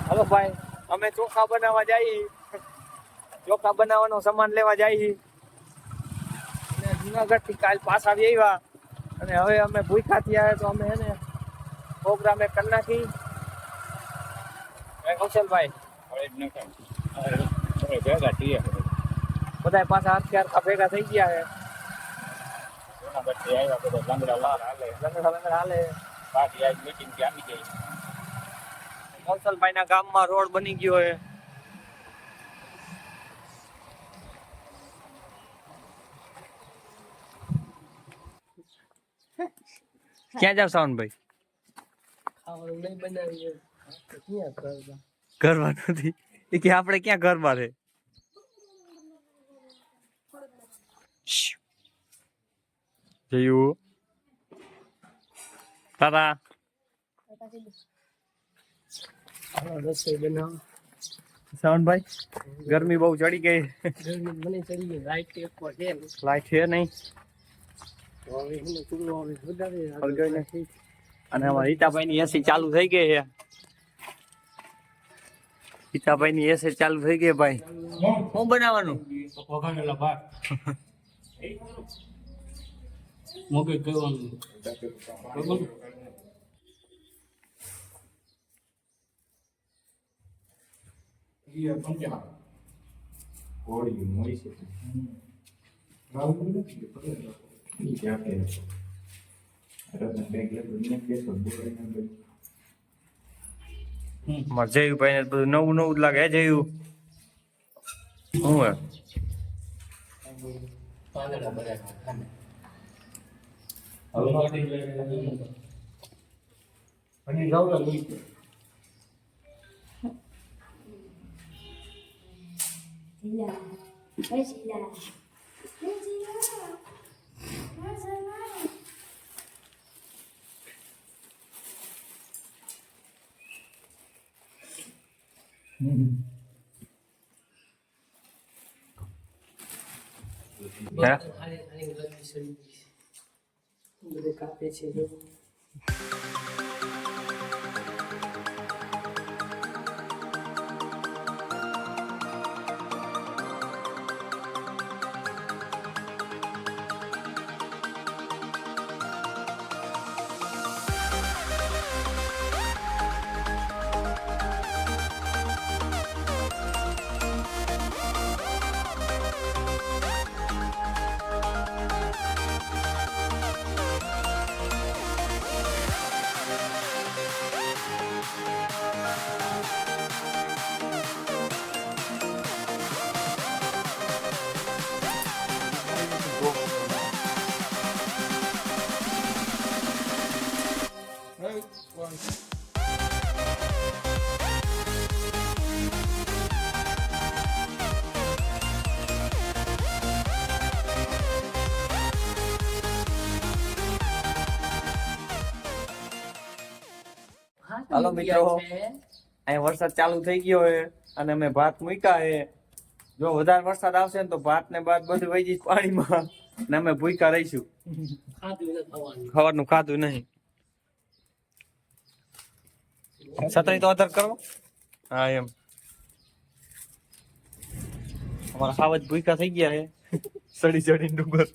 Hello ભાઈ, અમે ચોખા બનાવવા જઈએ. ચોખા બનાવવાનો સામાન લેવા જઈએ. અને જુનાગઢ થી કાલ પાછા આવી આવ્યા. અને હવે અમે ભૂખ્યા થયા તો અમે એને પ્રોગ્રામે કરી નાખી. કૌશલભાઈ બધા પાછા અત્યારે ભેગા થઈ ગયા છે. લંગડા હાલે. કૌશલભાઈ ના ગામમાં રોડ બની ગયો છે. ક્યાં જાવ સાવનભાઈ? ઘરમાં નથી એ કે આપણે ક્યાં ઘરમાં છે? જયું તારા રસોઈ બનાવ સાવનભાઈ, ગરમી બહુ ચડી ગઈ. મને ચડી ગઈ. લાઈટ એક પર છે લાઈટ છે નહીં. હવે એને ચૂલો હવે વધારે અને અમારા રીતાભાઈ ની એસી ચાલુ થઈ ગઈ છે. રીતાભાઈ ની એસી ચાલુ થઈ ગઈ. ભાઈ શું બનાવવાનું? વઘારેલા ભાત મોગે કહેવાનું બરાબર. જયુભાઈ ને બધું નવું નવું જ લાગે. જયું શું હે? પાંદડા બરાબર બધે કાપે છે. હાલો મિત્રો, અહીંયા વરસાદ ચાલુ થઈ ગયો છે અને અમે ભાત મૂક્યા છે. જો વધારે વરસાદ આવશે ને તો ભાત ને બાદ બધું વહી જઈશ પાણીમાં ને અમે ભૂખ્યા રહીશું. ખાવાનું ખાધું નહીં. છતરી તો અધર કરો. હા એમ અમારા ખાવા જ ભૂખ્યા થઈ ગયા છે. સડી સડી ડુંગર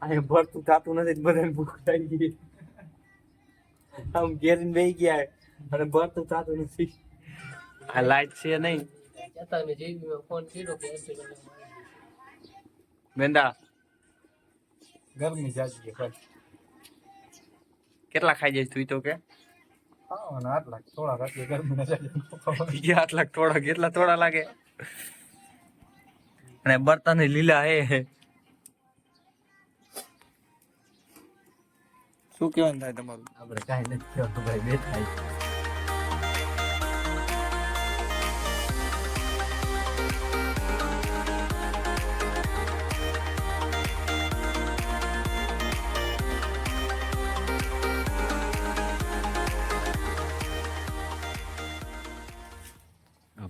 અહીંયા ભરતું થતું નથી. બધાને ભૂખ લાગી ગઈ. આમ ઘેરીને બેસી ગયા અને ભરતું થતું નથી. આ લાઈટ છે નહીં. ફોન કર્યો મેંદા ગરમી જાજી ભાઈ. કેટલા ખાઈ જઈશ તું તો કે હા ના 8 લાખ થોડા રાત્રે ગરમી ના જાય 8 લાખ થોડા કેટલા થોડા લાગે અને બર્તન લીલા હે શું કહેવાનું થાય તમારું આપણે કાઈ નથી કહેતું ભાઈ બેઠા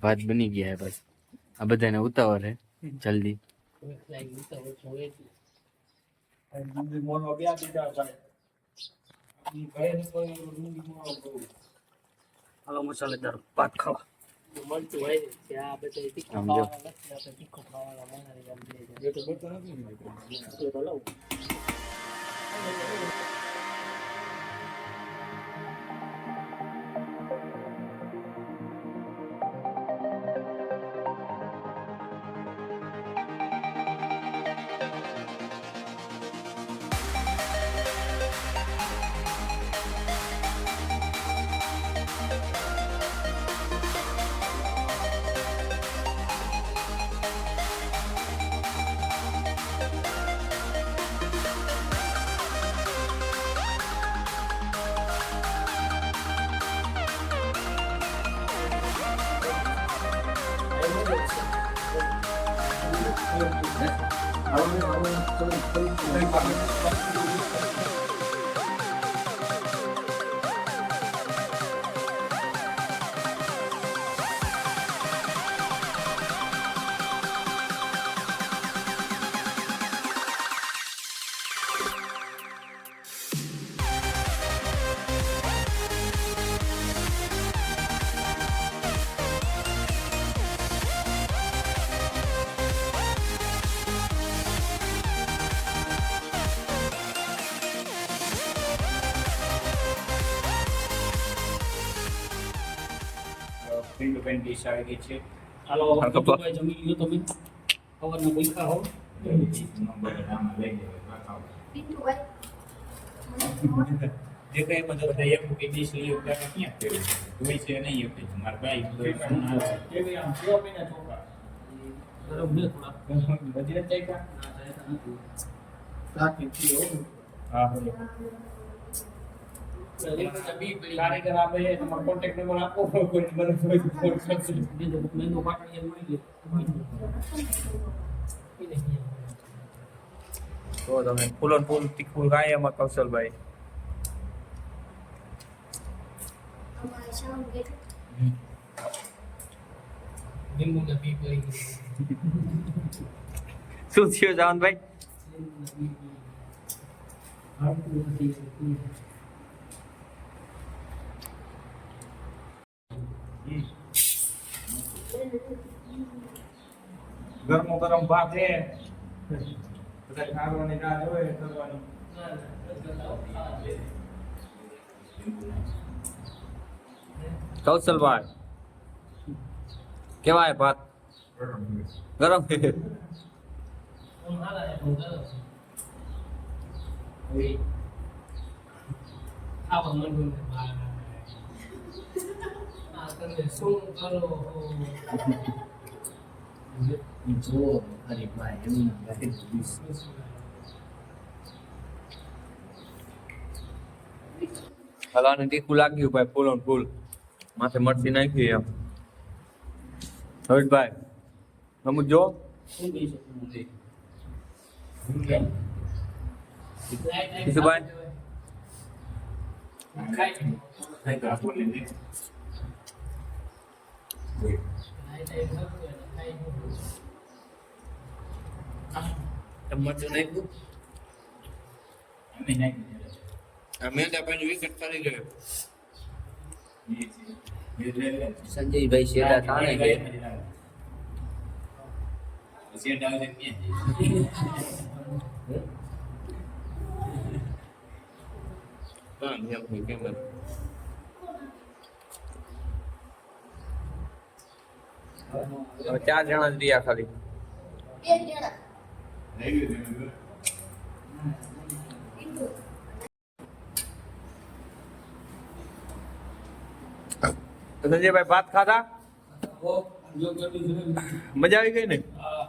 ભાત બની ગયા હે બસ આ બધાને ઉતાવળ હે જલ્દી મોનો બે દીધા ભાઈ હાલો મસાલેદાર ભાત ખાવા મળતું હોય ને ત્યાં બધા તીખું આમ જો. ખાવાના નથી, આપણે તીખું ખાવાના માણસ આમ લે છે. એ તો બતા નથી ને તો લઉં. ફિંગરપ્રિન્ટ ડીશ આવી ગઈ છે હાલો ભાઈ જમી લ્યો તમે ખબરના ભૂખ્યા હો નંબર આમાં લઈ લેવા જે કઈ બધું બધા એક કે ડીશ લઈ ઉતારે ક્યાં છે કોઈ છે નહીં એક મારા ભાઈ કેવી આમ કેવા પીના ચોખા ગરમ ને થોડા વજન ચાખ્યા ના થાય તો નથી. રાખી દીધો હા કારીગર આપે તમારો કોન્ટેક્ટ નંબર આપો કોઈ મને કોઈ ફોન કરશે બીજું મેનુ પાટણ એમ મળી ગયું. તો તમે ફૂલો ને ફૂલ તીખું ખાય એમાં કૌશલભાઈ લીંબુના પી પડી ગયું. શું થયું જાવનભાઈ ગરમો ગરમ ભાત છે બધા ખાવાની રાહ હોય કરવાની કૌશલભાઈ કેવાય ભાત ગરમ છે ખાવા માંડું ને બહાર. આ તમે શું કરો જો અરે ભાઈ એમ હલાને તીખું લાગ્યું ભાઈ ફૂલો ને ફૂલ માથે મરચી નાખી એમ હર્ષભાઈ સમજો શું કહી શકું કિશુભાઈ નહીં તો આપો લઈ લે મરચું નાખ્યું અમે નાખી મેંદા પાણી વિકેટ કરી ગયો દીધા સંજયભાઈ શેડા તાણે કે સેટ આવે છે ક્યાં હવે 4 જણા જ રહ્યા ખાલી તો સંજયભાઈ ભાત ખાધા? જો ગરમી છે ને. મજા આવી ગઈ ને? હા